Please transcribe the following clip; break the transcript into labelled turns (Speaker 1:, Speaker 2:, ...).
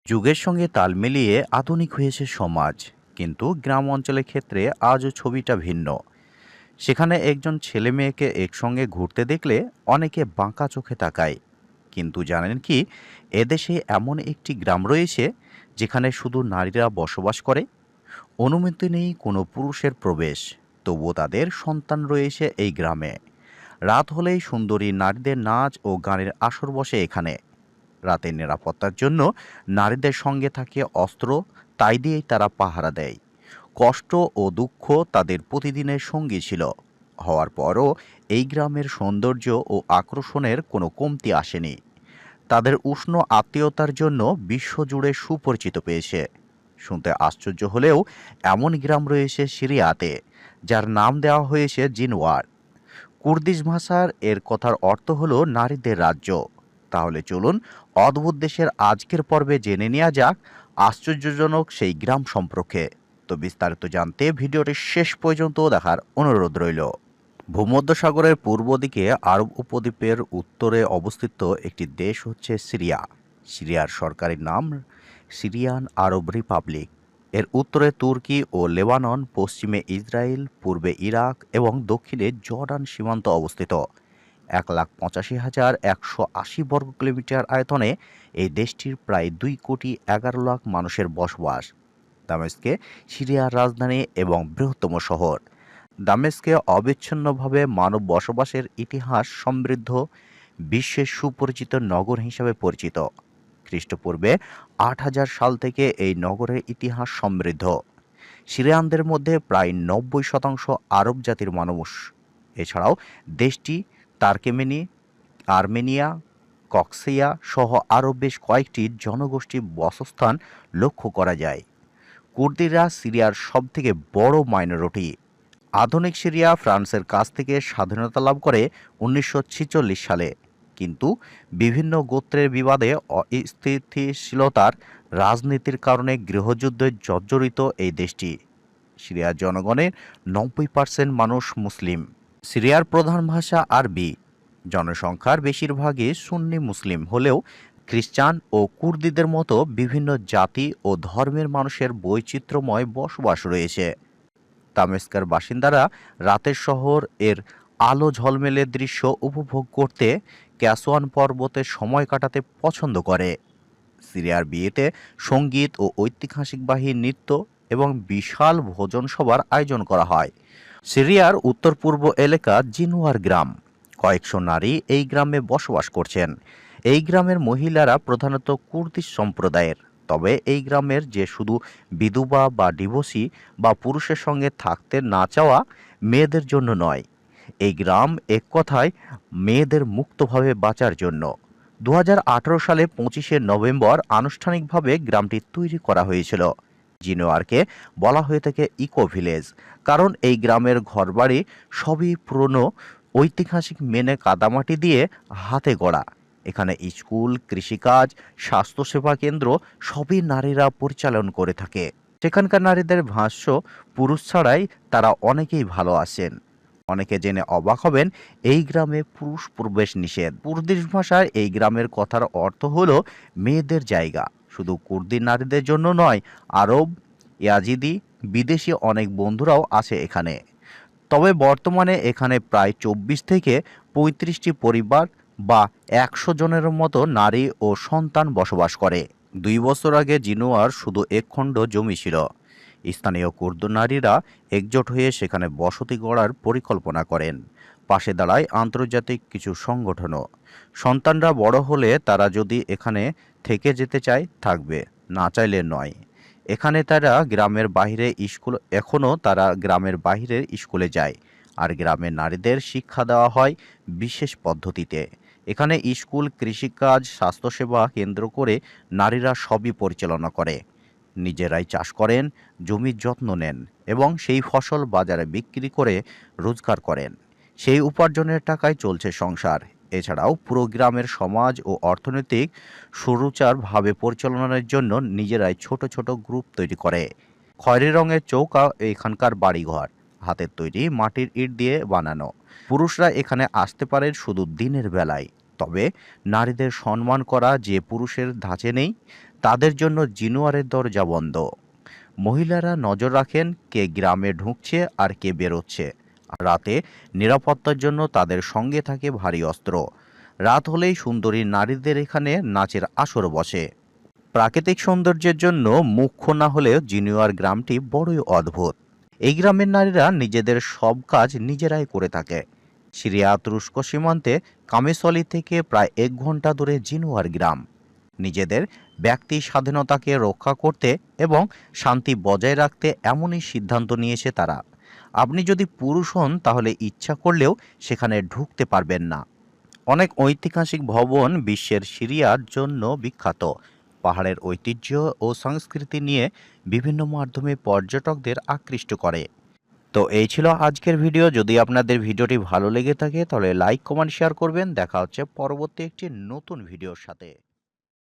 Speaker 1: যুগের সঙ্গে তাল মিলিয়ে আধুনিক হয়েছে সমাজ, কিন্তু গ্রাম অঞ্চলের ক্ষেত্রে আজও ছবিটা ভিন্ন। সেখানে একজন ছেলে মেয়েকে একসঙ্গে ঘুরতে দেখলে অনেকে বাঁকা চোখে তাকায়। কিন্তু জানেন কি, এদেশে এমন একটি গ্রাম রয়েছে যেখানে শুধু নারীরা বসবাস করে। অনুমতি নেই কোনো পুরুষের প্রবেশ, তবুও তাদের সন্তান রয়েছে এই গ্রামে। রাত হলেই সুন্দরী নারীদের নাচ ও গানের আসর বসে এখানে। রাতের নিরাপত্তার জন্য নারীদের সঙ্গে থাকে অস্ত্র, তাই দিয়েই তারা পাহারা দেয়। কষ্ট ও দুঃখ তাদের প্রতিদিনের সঙ্গী ছিল। হওয়ার পরও এই গ্রামের সৌন্দর্য ও আকর্ষণের কোনো কমতি আসেনি। তাদের উষ্ণ আত্মীয়তার জন্য বিশ্বজুড়ে সুপরিচিত পেয়েছে। শুনতে আশ্চর্য হলেও এমন গ্রাম রয়েছে সিরিয়াতে, যার নাম দেওয়া হয়েছে জিনওয়ার। কুর্দিশ ভাষার এর কথার অর্থ হলো নারীদের রাজ্য। তাহলে চলুন অদ্ভুত দেশের আজকের পর্বে জেনে নেওয়া যাক আশ্চর্যজনক সেই গ্রাম সম্পর্কে। তো বিস্তারিত জানতে ভিডিওটি শেষ পর্যন্ত দেখার অনুরোধ রইল। ভূমধ্যসাগরের পূর্ব দিকে আরব উপদ্বীপের উত্তরে অবস্থিত একটি দেশ হচ্ছে সিরিয়া। সিরিয়ার সরকারি নাম সিরিয়ান আরব রিপাবলিক। এর উত্তরে তুর্কি ও লেবানন, পশ্চিমে ইসরায়েল, পূর্বে ইরাক এবং দক্ষিণে জর্ডান সীমান্ত অবস্থিত। 1,85,180 বর্গ কিলোমিটার আয়তনে এই দেশটির প্রায় 2,11,00,000 মানুষের বসবাস। দামেস্কে সিরিয়ার রাজধানী এবং বৃহত্তম শহর। দামেস্কে অবিচ্ছিন্নভাবে মানব বসবাসের ইতিহাস সমৃদ্ধ, বিশ্বের সুপরিচিত নগর হিসাবে পরিচিত। খ্রিস্টপূর্বে 8,000 সাল থেকে এই নগরের ইতিহাস সমৃদ্ধ। সিরিয়ানদের মধ্যে প্রায় 90% আরব জাতির মানুষ। এছাড়াও দেশটি তার্কেমেনি, আর্মেনিয়া, কক্সিয়া সহ আরও বেশ কয়েকটি জনগোষ্ঠীর বাসস্থান লক্ষ্য করা যায়। কুর্দিরা সিরিয়ার সবথেকে বড় মাইনরিটি। আধুনিক সিরিয়া ফ্রান্সের কাছ থেকে স্বাধীনতা লাভ করে 1946 সালে, কিন্তু বিভিন্ন গোত্রের বিবাদে অস্থিতিশীলতার রাজনীতির কারণে গৃহযুদ্ধে জর্জরিত এই দেশটি। সিরিয়ার জনগণের 90% মানুষ মুসলিম। সিরিয়ার প্রধান ভাষা আরবি। জনসংখ্যার বেশিরভাগই সুন্নি মুসলিম হলেও খ্রিস্টান ও কুর্দিদের মতো বিভিন্ন জাতি ও ধর্মের মানুষের বৈচিত্র্যময় বসবাস রয়েছে। দামেস্কের বাসিন্দারা রাতের শহর এর আলো ঝলমেলে দৃশ্য উপভোগ করতে ক্যাসওয়ান পর্বতে সময় কাটাতে পছন্দ করে। সিরিয়ার বিয়েতে সঙ্গীত ও ঐতিহাসিকবাহী নৃত্য এবং বিশাল ভোজন সভার আয়োজন করা হয়। সিরিয়ার উত্তর পূর্ব এলাকা জিনওয়ার গ্রাম। কয়েকশো নারী এই গ্রামে বসবাস করছেন। এই গ্রামের মহিলারা প্রধানত কুর্দিশ সম্প্রদায়ের। তবে এই গ্রামের যে শুধু বিধবা বা ডিভোর্সি বা পুরুষের সঙ্গে থাকতে না চাওয়া মেয়েদের জন্য নয়। এই গ্রাম এক কথায় মেয়েদের মুক্তভাবে বাঁচার জন্য। 2018 সালে 25শে নভেম্বর আনুষ্ঠানিকভাবে গ্রামটি তৈরি করা হয়েছিল। জিনোয়ারকে বলা হয়ে থাকে ইকো ভিলেজ, কারণ এই গ্রামের ঘরবাড়ি সবই পুরনো, ঐতিহাসিক মেনে কাদামাটি দিয়ে হাতে গড়া। এখানে স্কুল, কৃষিকাজ, স্বাস্থ্যসেবা কেন্দ্র সবই নারীরা পরিচালন করে থাকে। সেখানকার নারীদের ভাষ্য, পুরুষ ছাড়াই তারা অনেকেই ভালো আছেন। অনেকে জেনে অবাক হবেন, এই গ্রামে পুরুষ প্রবেশ নিষেধ। কুর্দিশ ভাষায় এই গ্রামের কথার অর্থ হলো মেয়েদের জায়গা। শুধু কুর্দি নারীদের জন্য নয়, আরব, ইয়াজিদি, বিদেশি অনেক বন্ধুরাও আছে এখানে। তবে বর্তমানে এখানে প্রায় 24 থেকে 35টি পরিবার বা 100 জনের মতো নারী ও সন্তান বসবাস করে। 2 বছর আগে জিনোয়ার শুধু একখণ্ড জমি ছিল। স্থানীয় কুর্দ নারীরা একজোট হয়ে সেখানে বসতি গড়ার পরিকল্পনা করেন। পাশে দাঁড়ায় আন্তর্জাতিক কিছু সংগঠনও। সন্তানরা বড় হলে তারা যদি এখানে থেকে যেতে চায় থাকবে, না চাইলে নয়। এখানে তারা গ্রামের বাইরে স্কুল এখনও তারা গ্রামের বাইরের স্কুলে যায়, আর গ্রামের নারীদের শিক্ষা দেওয়া হয় বিশেষ পদ্ধতিতে। এখানে স্কুল, কৃষিকাজ, স্বাস্থ্যসেবা কেন্দ্র করে নারীরা সবই পরিচালনা করে। নিজেরাই চাষ করেন, জমির যত্ন নেন এবং সেই ফসল বাজারে বিক্রি করে রোজগার করেন। সেই উপার্জনের টাকায় চলছে সংসার। এছাড়াও পুরো গ্রামের সমাজ ও অর্থনৈতিক সুচারুভাবে পরিচালনার জন্য নিজেরাই ছোট ছোট গ্রুপ তৈরি করে। খয়েরি রঙের চৌকা এখানকার বাড়িঘর, হাতের তৈরি মাটির ইট দিয়ে বানানো। পুরুষরা এখানে আসতে পারেন শুধু দিনের বেলায়। তবে নারীদের সম্মান করা যে পুরুষের ধাঁচে নেই, তাদের জন্য জিনুয়ারের দরজা বন্ধ। মহিলারা নজর রাখেন কে গ্রামে ঢুকছে আর কে বেরোচ্ছে। রাতে নিরাপত্তার জন্য তাদের সঙ্গে থাকে ভারী অস্ত্র। রাত হলেই সুন্দরী নারীদের এখানে নাচের আসর বসে। প্রাকৃতিক সৌন্দর্যের জন্য মুখ্য না হলেও জিনুয়ার গ্রামটি বড়ই অদ্ভুত। এই গ্রামের নারীরা নিজেদের সব কাজ নিজেরাই করে থাকে। সিরিয়া তুরস্ক সীমান্তে কামেসলি থেকে প্রায় 1 ঘন্টা দূরে জিনুয়ার গ্রাম। নিজেদের ব্যক্তি স্বাধীনতাকে রক্ষা করতে এবং শান্তি বজায় রাখতে এমনই সিদ্ধান্ত নিয়েছে তারা। আপনি যদি পুরুষ হন তাহলে ইচ্ছা করলেও সেখানে ঢুকতে পারবেন না। অনেক ঐতিহাসিক ভবন বিশ্বের সিরিয়ার জন্য বিখ্যাত। পাহাড়ের ঐতিহ্য ও সংস্কৃতি নিয়ে বিভিন্ন মাধ্যমে পর্যটকদের আকৃষ্ট করে। তো এই ছিল আজকের ভিডিও। যদি আপনাদের ভিডিওটি ভালো লেগে থাকে তাহলে লাইক, কমেন্ট, শেয়ার করবেন। দেখা হচ্ছে পরবর্তী একটি নতুন ভিডিওর সাথে।